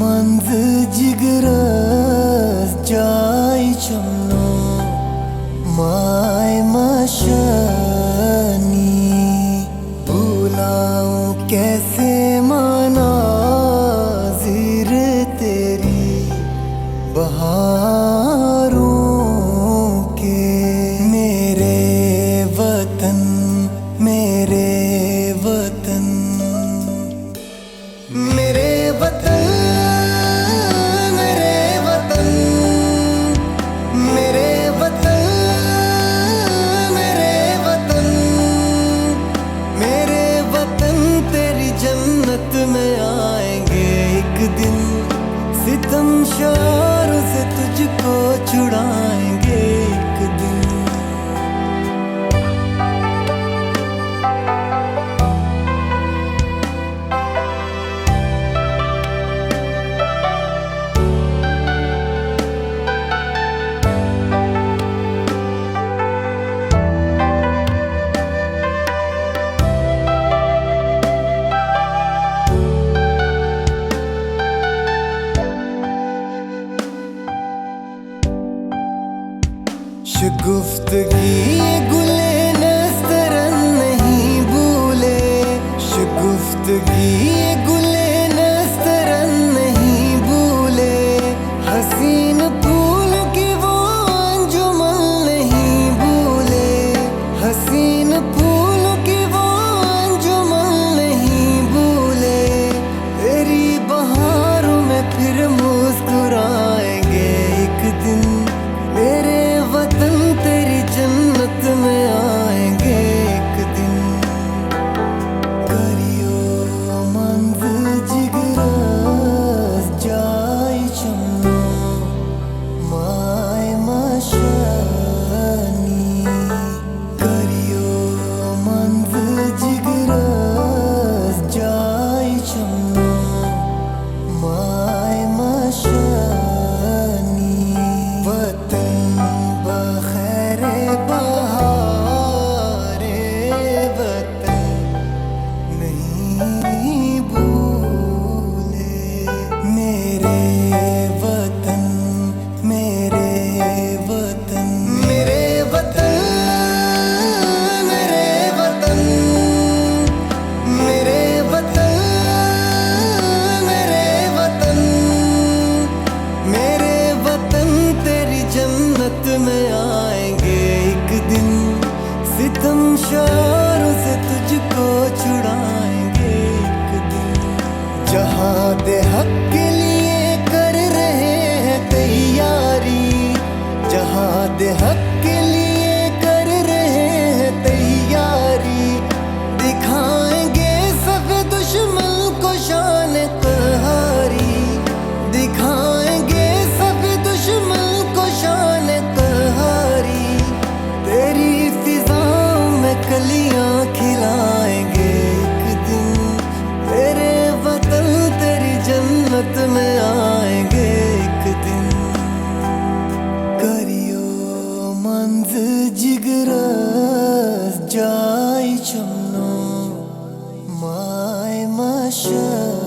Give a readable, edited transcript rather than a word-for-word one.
मंज जिगरस जाय चमनो माय मशनी भूलाऊं कैसे मनाज़िर तेरी बहारों के। मेरे वतन मेरे वतन मेरे वतन मेरे वतन मेरे वतन मेरे वतन मेरे वतन तेरी जन्नत में आएंगे एक दिन। सितम शारों से तुझको छुड़ाएंगे एक दिन। शगुफ्तगी गुले नस्तरन नहीं भूले। शगुफ्तगी गुले नस्तरन नहीं भूले। हसीन फूलों की वो अंजुमन नहीं भूले। हसीन फूलों की वो अंजुमन नहीं भूले। तेरी बहारों में फिर मुस्कुराएंगे एक दिन। मेरे वतन तेरी जन्नत में आएंगे एक दिन। करियो मंज जिगरस जाय चमनो माय मशनी। करियो मंज जिगरस जाय चमनो माय मशनी। वतन बखैरे बहारे वतन नहीं भूले। मेरे वतन मेरे वतन मेरे वतन मेरे वतन मेरे वतन मेरे वतन मेरे वतन तेरी जन्नत में आएंगे एक दिन। सितम शारों से तुझको छुड़ाएंगे एक दिन। जहां दे हक के लिए कर रहे हैं तैयारी। जहां दे हक के लिए कर रहे हैं तैयारी। दिखाएंगे सब दुश्मन को शान कहारी। दिखाएंगे सब दुश्मन को शान कहारी। तेरी फिजाओं में कलियां खिलाएंगे एक दिन। तेरे वतन तेरी जन्नत में आएंगे एक दिन। करियो मंज जिगरस जाय चमनो माय मशनी।